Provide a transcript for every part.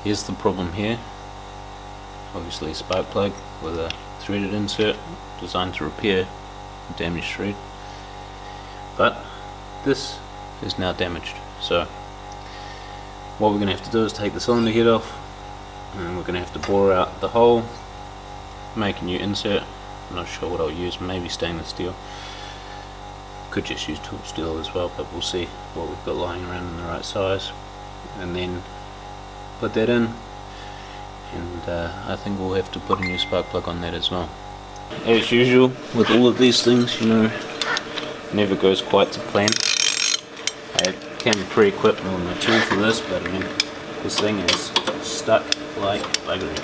here's the problem here. Obviously a spark plug with a threaded insert designed to repair a damaged thread, but this is now damaged. So what we're going to have to do is take the cylinder head off, and we're going to have to bore out the hole, make a new insert. I'm not sure what I'll use, maybe stainless steel. Could just use tool steel as well, but we'll see what we've got lying around in the right size, and then put that in. And I think we'll have to put a new spark plug on that as well. As usual with all of these things, you know, never goes quite to plan. I came pre-equipped with my tool for this, but I mean, this thing is stuck like buggery.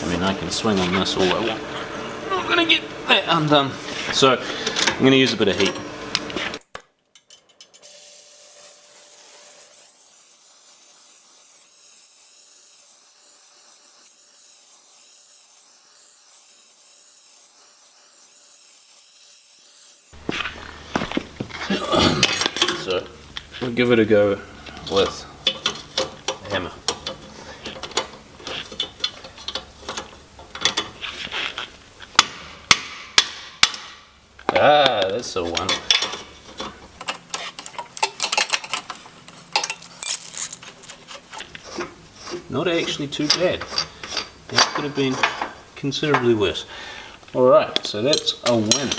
I mean, I can swing on this all I want. I'm not going to get that undone. So I'm going to use a bit of heat. So we'll give it a go with a hammer. Ah, that's the one. Not actually too bad. That could have been considerably worse. Alright, so that's a win.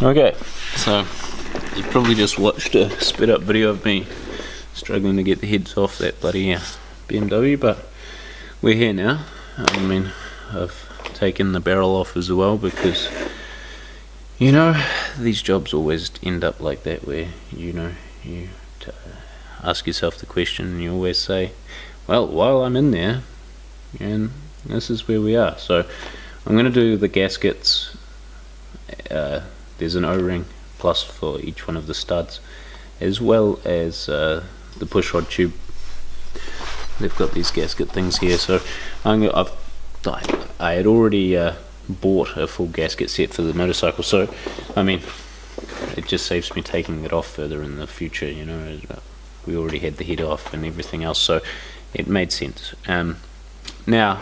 Okay, so you probably just watched a sped up video of me struggling to get the heads off that bloody BMW, but we're here now. I mean, I've taken the barrel off as well, because you know, these jobs always end up like that, where you know, you ask yourself the question and you always say, well, while I'm in there, and this is where we are. So I'm going to do the gaskets. There's an O-ring plus for each one of the studs, as well as the pushrod tube. They've got these gasket things here, so I had already bought a full gasket set for the motorcycle, so I mean, it just saves me taking it off further in the future, you know. We already had the head off and everything else, so it made sense. Now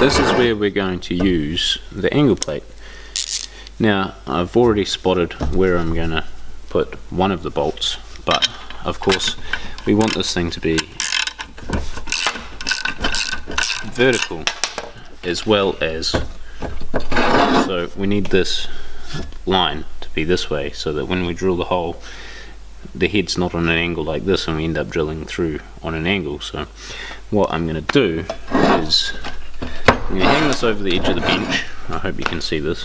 this is where we're going to use the angle plate. Now I've already spotted where I'm going to put one of the bolts, but of course we want this thing to be vertical as well as, so we need this line to be this way, so that when we drill the hole, the head's not on an angle like this and we end up drilling through on an angle. So what I'm going to do is I'm going to hang this over the edge of the bench. I hope you can see this,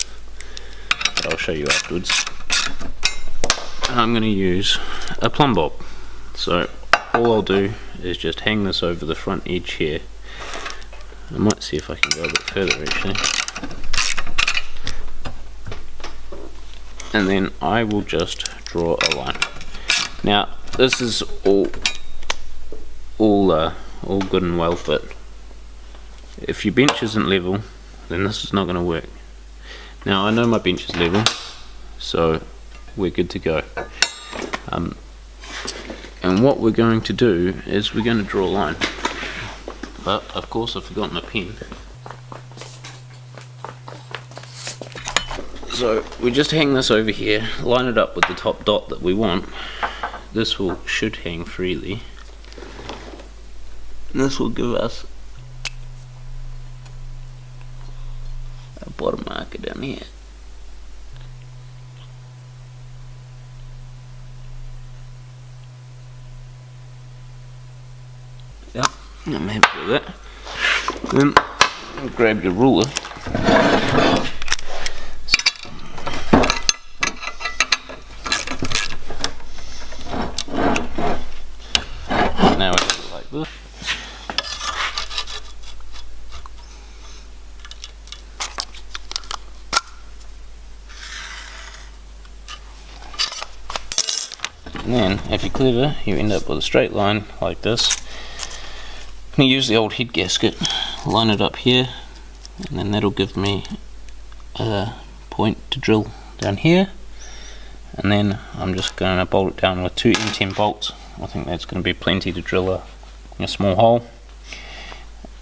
but I'll show you afterwards. And I'm going to use a plumb bob. So all I'll do is just hang this over the front edge here. I might see if I can go a bit further actually. And then I will just draw a line. Now this is all all good and well fit. If your bench isn't level, then this is not going to work. Now I know my bench is level, so we're good to go. And what we're going to do is we're going to draw a line. But of course I've forgotten a pen. So we just hang this over here, line it up with the top dot that we want. This should hang freely. And this will give us a bottom marker down here. Yep, I'm happy with that. Then grab your ruler. Now I do it like this. And then, if you're clever, you end up with a straight line like this. I'm going to use the old head gasket, line it up here, and then that'll give me a point to drill down here. And then I'm just going to bolt it down with 2 M10 bolts. I think that's going to be plenty to drill a small hole.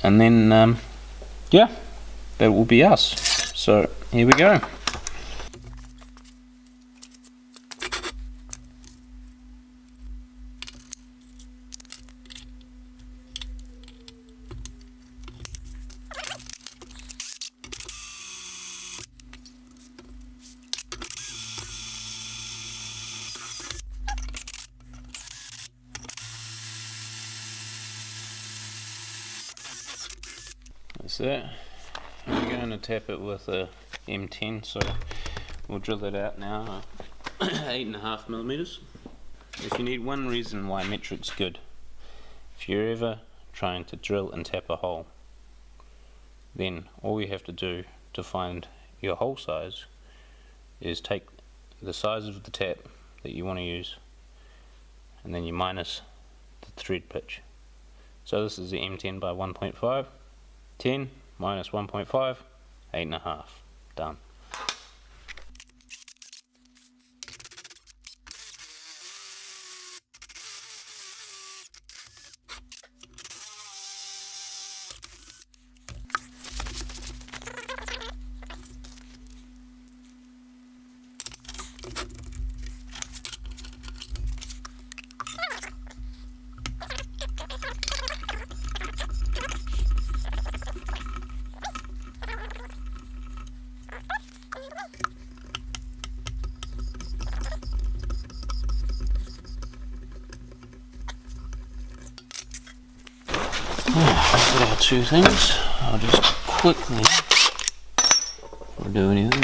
And then, yeah, that will be us. So, here we go. That's it. We're going to tap it with a M10, so we'll drill it out now. 8.5mm. If you need one reason why metric's good, if you're ever trying to drill and tap a hole, then all you have to do to find your hole size is take the size of the tap that you want to use, and then you minus the thread pitch. So this is the M10 by 1.5. 10 minus 1.5, 8.5. Done. I've got our 2 things. I'll just quickly, before I do anything,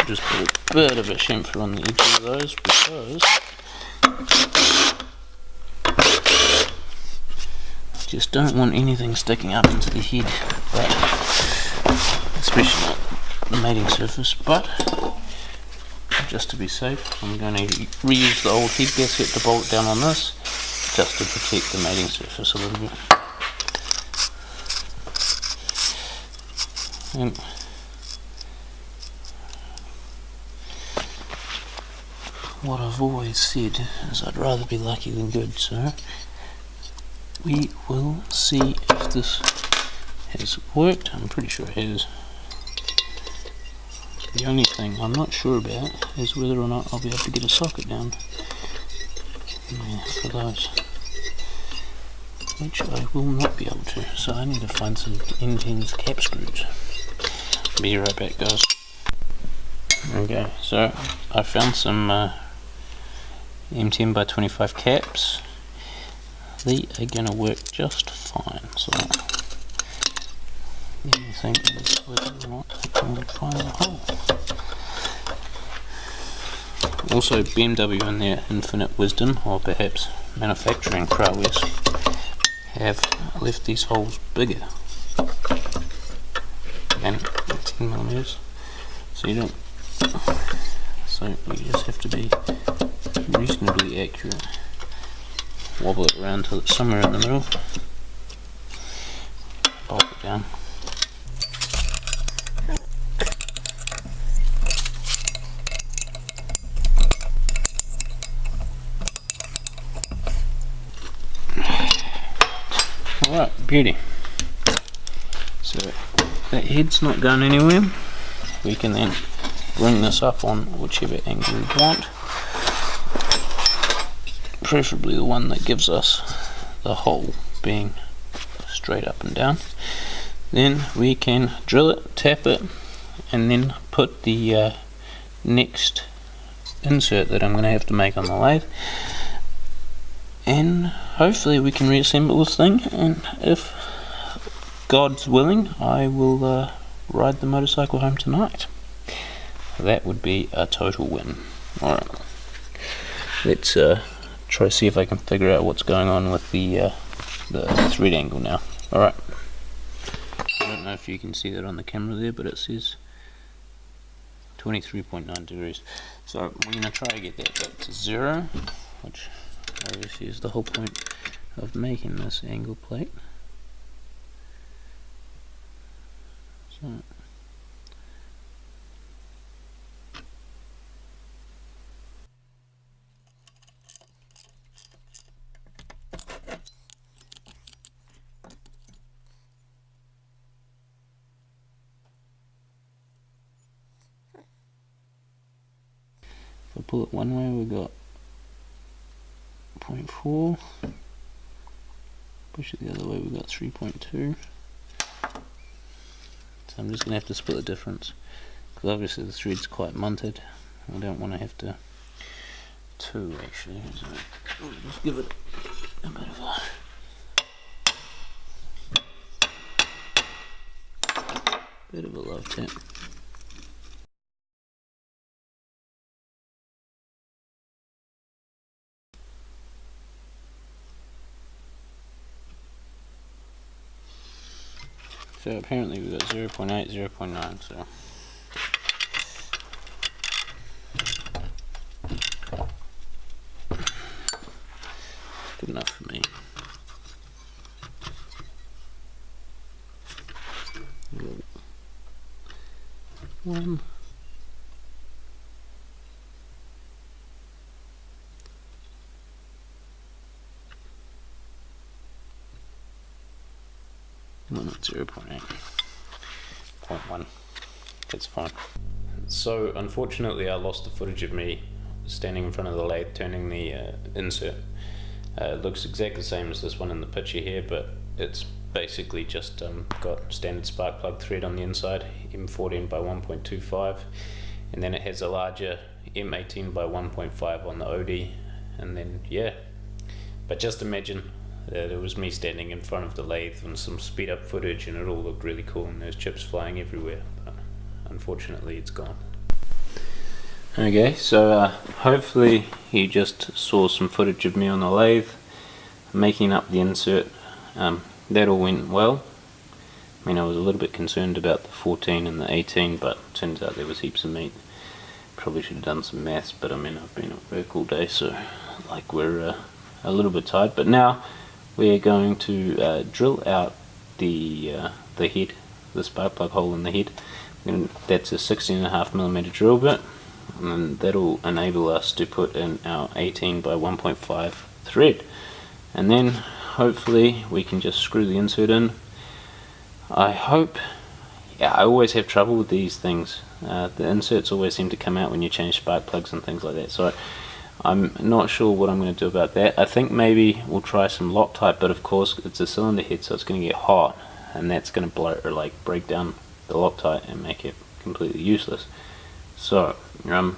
just put a bit of a chamfer on the edge of those because I just don't want anything sticking up into the head, but especially not the mating surface. But just to be safe, I'm going to reuse the old head gasket to bolt down on this, just to protect the mating surface a little bit. And what I've always said is I'd rather be lucky than good, so we will see if this has worked. I'm pretty sure it has. The only thing I'm not sure about is whether or not I'll be able to get a socket down for those, which I will not be able to, so I need to find some M10's cap screws. Be right back, guys. Okay, so I found some M10 by 25 caps. They are going to work just fine, so the only thing is whether or not I can find a hole. Also, BMW in their infinite wisdom, or perhaps manufacturing prowess, have left these holes bigger than 10mm, so you don't. So you just have to be reasonably accurate wobble it around till it's somewhere in the middle. Bolt it down. Alright, beauty. So that head's not going anywhere. We can then bring this up on whichever angle we want. Preferably the one that gives us the hole being straight up and down. Then we can drill it, tap it, and then put the next insert that I'm going to have to make on the lathe, and hopefully we can reassemble this thing, and if God's willing I will ride the motorcycle home tonight. That would be a total win. Alright, let's try to see if I can figure out what's going on with the thread angle now. Alright, I don't know if you can see that on the camera there, but it says 23.9 degrees. So we're going to try to get that back to 0, which obviously is the whole point of making this angle plate. So if I pull it one way, we've got 0.4, push it the other way, we've got 3.2. So I'm just going to have to split the difference, because obviously the thread's quite munted. I don't want to have to 2 actually, so we'll just give it a bit of a love tap. So apparently we've got 0.8, 0.9, so good enough for me. One. No, not 0.8. 0.1. That's fine. So unfortunately I lost the footage of me standing in front of the lathe turning the insert. It looks exactly the same as this one in the picture here, but it's basically just got standard spark plug thread on the inside, M14 by 1.25, and then it has a larger M18 by 1.5 on the OD, and then yeah. But just imagine that it was me standing in front of the lathe and some speed up footage, and it all looked really cool and there's chips flying everywhere, but unfortunately it's gone. Okay, so hopefully you just saw some footage of me on the lathe making up the insert. That all went well. I mean, I was a little bit concerned about the 14 and the 18, but it turns out there was heaps of meat. Probably should have done some maths, but I mean, I've been at work all day, so like we're a little bit tired. But now we're going to drill out the head, the spark plug hole in the head. That's a 16.5mm drill bit, and that'll enable us to put in our 18 by 1.5 thread, and then hopefully we can just screw the insert in. I hope. Yeah, I always have trouble with these things. The inserts always seem to come out when you change spark plugs and things like that, so I'm not sure what I'm going to do about that. I think maybe we'll try some Loctite, but of course it's a cylinder head, so it's going to get hot, and that's going to blow or like break down the Loctite and make it completely useless. So I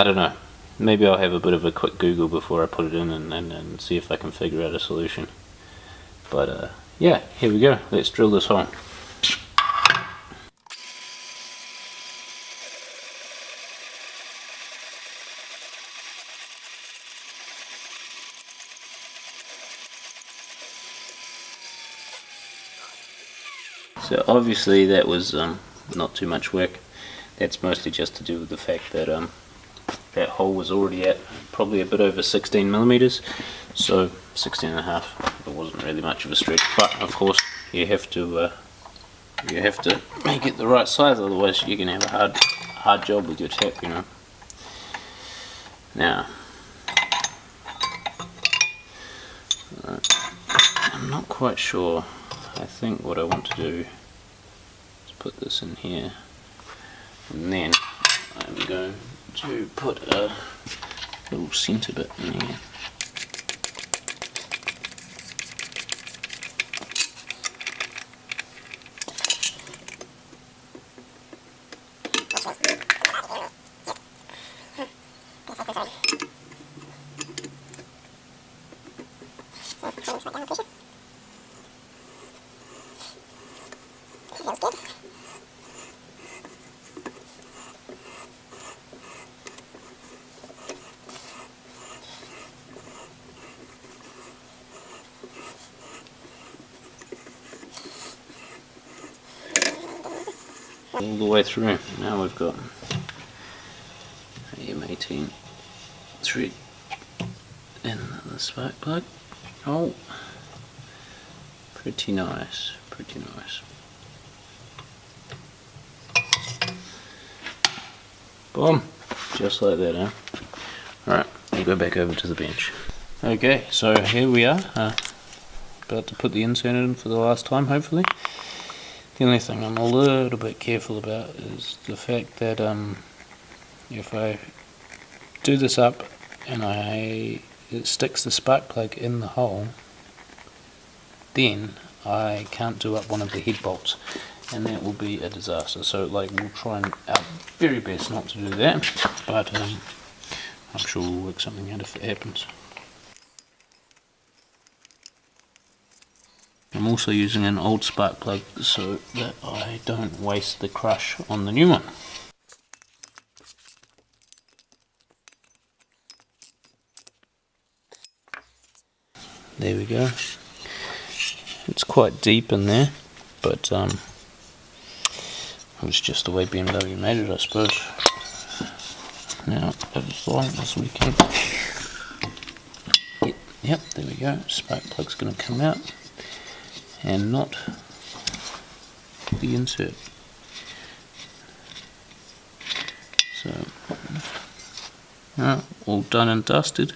don't know, maybe I'll have a bit of a quick Google before I put it in and see if I can figure out a solution. But yeah, here we go, let's drill this hole. So obviously that was not too much work. That's mostly just to do with the fact that that hole was already at probably a bit over 16 millimeters, so 16 and a half. It wasn't really much of a stretch, but of course you have to make it the right size, otherwise you're gonna have a hard job with your tap, you know. Now, I'm not quite sure. I think what I want to do is put this in here, and then I'm going to put a little centre bit in here. All the way through. Now we've got M18 thread in the spark plug. Oh, pretty nice, pretty nice. Boom, just like that, huh? Alright, I'll go back over to the bench. Okay, so here we are, about to put the insert in for the last time, hopefully. The only thing I'm a little bit careful about is the fact that if I do this up and it sticks the spark plug in the hole, then I can't do up one of the head bolts, and that will be a disaster. So like, we'll try our very best not to do that, but I'm sure we'll work something out if it happens. I'm also using an old spark plug so that I don't waste the crush on the new one. There we go. It's quite deep in there, but it was just the way BMW made it, I suppose. Now, as long as we can... Yep, there we go. Spark plug's going to come out, and not the insert. So, all done and dusted.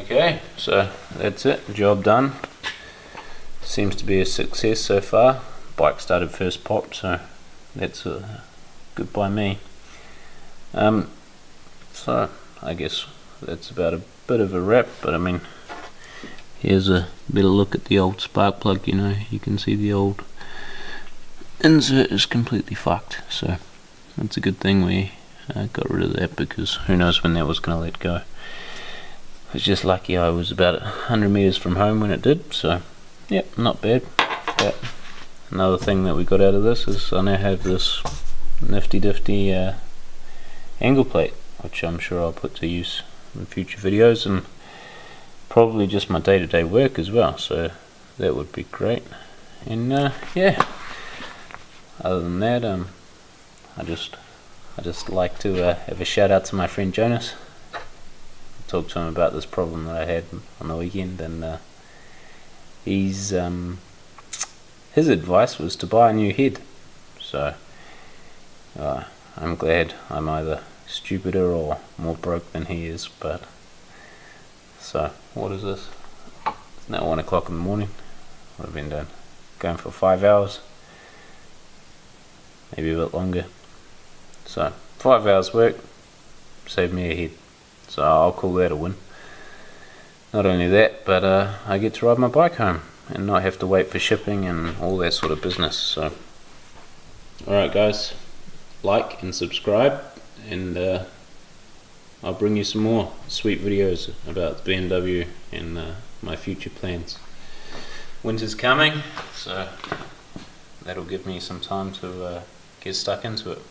Okay, so that's it, job done. Seems to be a success so far. Bike started first pop, so that's good by me. So I guess that's about a bit of a wrap, but I mean, here's a better look at the old spark plug. You know, you can see the old insert is completely fucked, so that's a good thing we got rid of that, because who knows when that was going to let go. I was just lucky I was about 100 meters from home when it did, so yep, not bad. But another thing that we got out of this is I now have this nifty angle plate, which I'm sure I'll put to use in future videos, and probably just my day-to-day work as well, so that would be great. And yeah, other than that, I just like to have a shout out to my friend Jonas. I talked to him about this problem that I had on the weekend, and his advice was to buy a new head. So I'm glad I'm either stupider or more broke than he is. But so what is this? It's now 1 o'clock in the morning. What have I been doing? Going for 5 hours, maybe a bit longer. So 5 hours work saved me a head, so I'll call that a win. Not only that, but I get to ride my bike home and not have to wait for shipping and all that sort of business. So alright guys, like and subscribe, and I'll bring you some more sweet videos about the BMW and my future plans. Winter's coming, so that'll give me some time to get stuck into it.